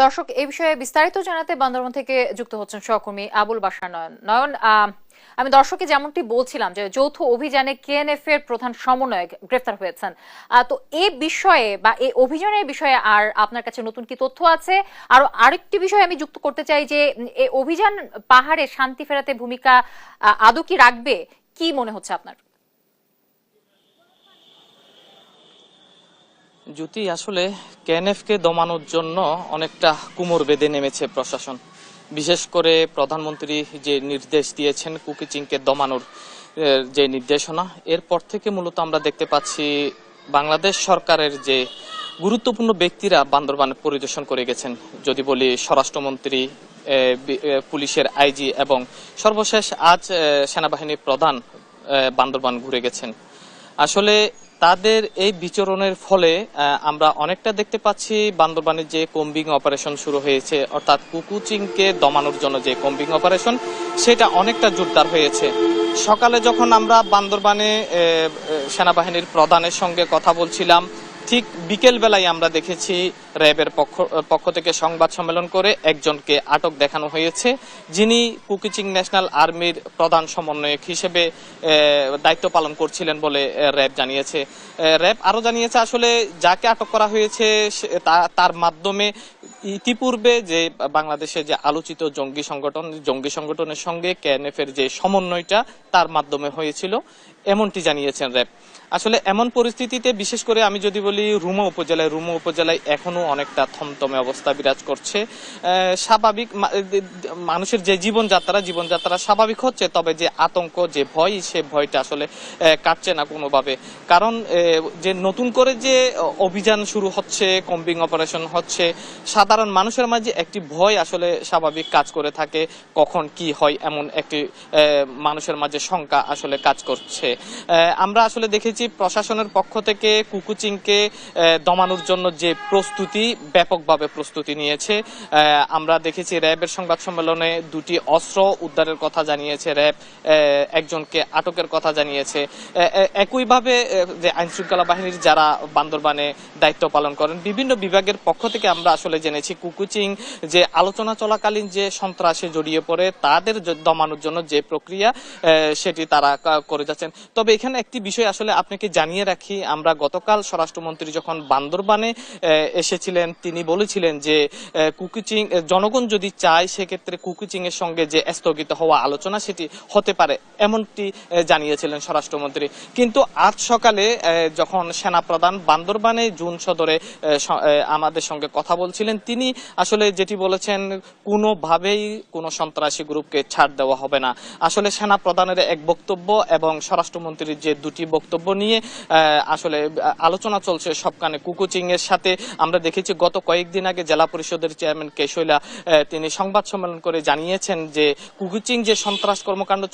দর্শক এই বিষয়ে বিস্তারিত জানাতে বান্দরবান থেকে যুক্ত হচ্ছেন সহকর্মী আবুল বাশার নয়ন। নয়ন, আমি দর্শককে যেমনটি বলছিলাম যে যৌথ অভিযানে কেএনএফ এর প্রধান সমন্বয়ক গ্রেফতার হয়েছেন। তো এই বিষয়ে বা এই অভিযানের বিষয়ে আর আপনার কাছে নতুন কি তথ্য আছে? আর আরেকটি বিষয় আমি যুক্ত করতে চাই যে এই অভিযান পাহাড়ে শান্তি ফেরাতে ভূমিকা আদৌ কি রাখবে, কি মনে হচ্ছে আপনার? জ্যোতি, আসলে কেএনএফকে দমানোর জন্য অনেকটা কুমোর বেঁধে নেমেছে প্রশাসন। বিশেষ করে প্রধানমন্ত্রী যে নির্দেশ দিয়েছেন কুকিচিংকে দমানোর যে নির্দেশনা, এরপর থেকে মূলত আমরা দেখতে পাচ্ছি বাংলাদেশ সরকারের যে গুরুত্বপূর্ণ ব্যক্তিরা বান্দরবান পরিদর্শন করে গেছেন। যদি বলি স্বরাষ্ট্রমন্ত্রী, পুলিশের আইজি এবং সর্বশেষ আজ সেনাবাহিনীর প্রধান বান্দরবান ঘুরে গেছেন। আসলে তাদের এই বিচরণের ফলে আমরা অনেকটা দেখতে পাচ্ছি বান্দরবানের যে কম্বিং অপারেশন শুরু হয়েছে, অর্থাৎ কুকুচিংকে দমানোর জন্য যে কম্বিং অপারেশন, সেটা অনেকটা জোরদার হয়েছে। সকালে যখন আমরা বান্দরবানে সেনাবাহিনীর প্রধানের সঙ্গে কথা বলছিলাম, ঠিক বিকেল বেলায় আমরা দেখেছি র্যাবের পক্ষ থেকে সংবাদ সম্মেলন করে একজনকে আটক দেখানো হয়েছে, যিনি কুকিচিং ন্যাশনাল আর্মির প্রধান সমন্বয়ক হিসেবে দায়িত্ব পালন করছিলেন বলে র্যাব জানিয়েছে। র্যাব আরো জানিয়েছে আসলে যাকে আটক করা হয়েছে তার মাধ্যমে ইতিপূর্বে যে বাংলাদেশে যে আলোচিত জঙ্গি সংগঠনের সঙ্গে কেএনএফ এর যে সমন্বয়টা তার মাধ্যমে হয়েছিল, এমনটি জানিয়েছেন র্যাব। আসলে এমন পরিস্থিতিতে বিশেষ করে আমি যদি বলি রুমা উপজেলায় এখনো অনেকটা থমথমে অবস্থা বিরাজ করছে। স্বাভাবিক মানুষের যে জীবনযাত্রা স্বাভাবিক হচ্ছে, তবে যে আতঙ্ক, যে ভয়, সে ভয়টা আসলে কাটছে না কোনোভাবে। কারণ যে নতুন করে যে অভিযান শুরু হচ্ছে, কম্বিং অপারেশন হচ্ছে, সাধারণ মানুষের মাঝে একটি ভয় আসলে স্বাভাবিক কাজ করে থাকে, কখন কি হয় এমন একটি মানুষের মাঝে শঙ্কা আসলে কাজ করছে। আমরা আসলে দেখেছি প্রশাসনের পক্ষ থেকে কুকুচিংকে দমানোর জন্য যে প্রস্তুতি, ব্যাপকভাবে প্রস্তুতি নিয়েছে। আমরা দেখেছি র্যাবের সংবাদ সম্মেলনে দুটি অস্ত্র উদ্ধারের কথা জানিয়েছে র্যাব, একজনকে আটকের কথা জানিয়েছে। একইভাবে যে আইন শৃঙ্খলা বাহিনীর যারা বান্দরবানে দায়িত্ব পালন করেন, বিভিন্ন বিভাগের পক্ষ থেকে আমরা আসলে জেনেছি কুকুচিং যে আলোচনা চলাকালীন যে সন্ত্রাসে জড়িয়ে পড়ে তাদের দমানোর জন্য যে প্রক্রিয়া, সেটি তারা করে যাচ্ছেন। তবে এখানে একটি বিষয় আসলে আপনাকে জানিয়ে রাখি, আমরা গতকাল স্বরাষ্ট্রমন্ত্রী যখন বান্দরবানে এসেছিলেন, তিনি বলেছিলেন যে কুকিচিং জনগণ যদি চায় সেক্ষেত্রে কুকিচিং এর সঙ্গে যে স্থগিত হওয়া আলোচনা সেটি হতে পারে, এমনটি জানিয়েছিলেন স্বরাষ্ট্রমন্ত্রী। কিন্তু আজ সকালে যখন সেনাপ্রধান বান্দরবানে জুন সদরে আমাদের সঙ্গে কথা বলছিলেন, তিনি আসলে যেটি বলেছেন, কোনোভাবেই কোনো সন্ত্রাসী গ্রুপকে ছাড় দেওয়া হবে না। আসলে সেনাপ্রধানের এক বক্তব্য এবং স্বরাষ্ট্রমন্ত্রীর যে দুটি বক্তব্য নিয়ে আসলে আলোচনা চলছে সবখানে। কুকুচিং এর সাথে আমরা দেখেছি গত কয়েকদিন আগে জেলা পরিষদের চেয়ারম্যান কেশৈলা তিনি সংবাদ সম্মেলন করে জানিয়েছেন যে কুকুচিং যে সন্ত্রাস কর্মকাণ্ড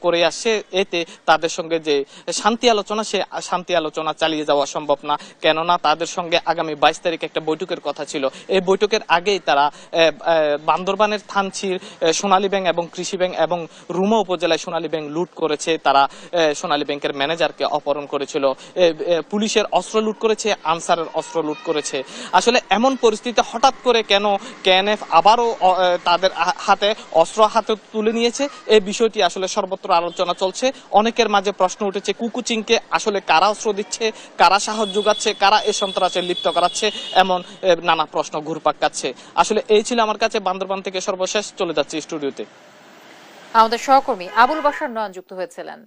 করে আসছে, এতে তাদের সঙ্গে যে শান্তি আলোচনা, সে শান্তি আলোচনা চালিয়ে যাওয়া সম্ভব না। কেননা তাদের সঙ্গে আগামী 22 তারিখ একটা বৈঠকের কথা ছিল। এই বৈঠকের আগেই তারা বান্দরবানের থানচির সোনালী ব্যাংক এবং কৃষি ব্যাংক এবং রুমা উপজেলায় সোনালী ব্যাংক লুট করেছে, তারা সোনালী ব্যাংকের ম্যানেজারকে অপহরণ করেছিল, পুলিশের অস্ত্র লুট করেছে, আনসারের অস্ত্র লুট করেছে। আসলে এমন পরিস্থিতি হঠাৎ করে কেন কেএনএফ আবারও তাদের অস্ত্র হাতে তুলে নিয়েছে, এই বিষয়টি আসলে সর্বত্র আলোচনা চলছে। অনেকের মাঝে প্রশ্ন উঠেছে কুকুচিংকে আসলে কারা অস্ত্র দিচ্ছে, কারা সাহস যোগাচ্ছে, কারা এ সন্ত্রাসে লিপ্ত করাচ্ছে, এমন নানা প্রশ্ন ঘুরপাক খাচ্ছে। আসলে এই ছিল আমার কাছে বান্দরবান থেকে সর্বশেষ। চলে যাচ্ছি স্টুডিওতে। আমাদের সহকর্মী আবুল বাশার নয়ন যুক্ত হয়েছিলেন।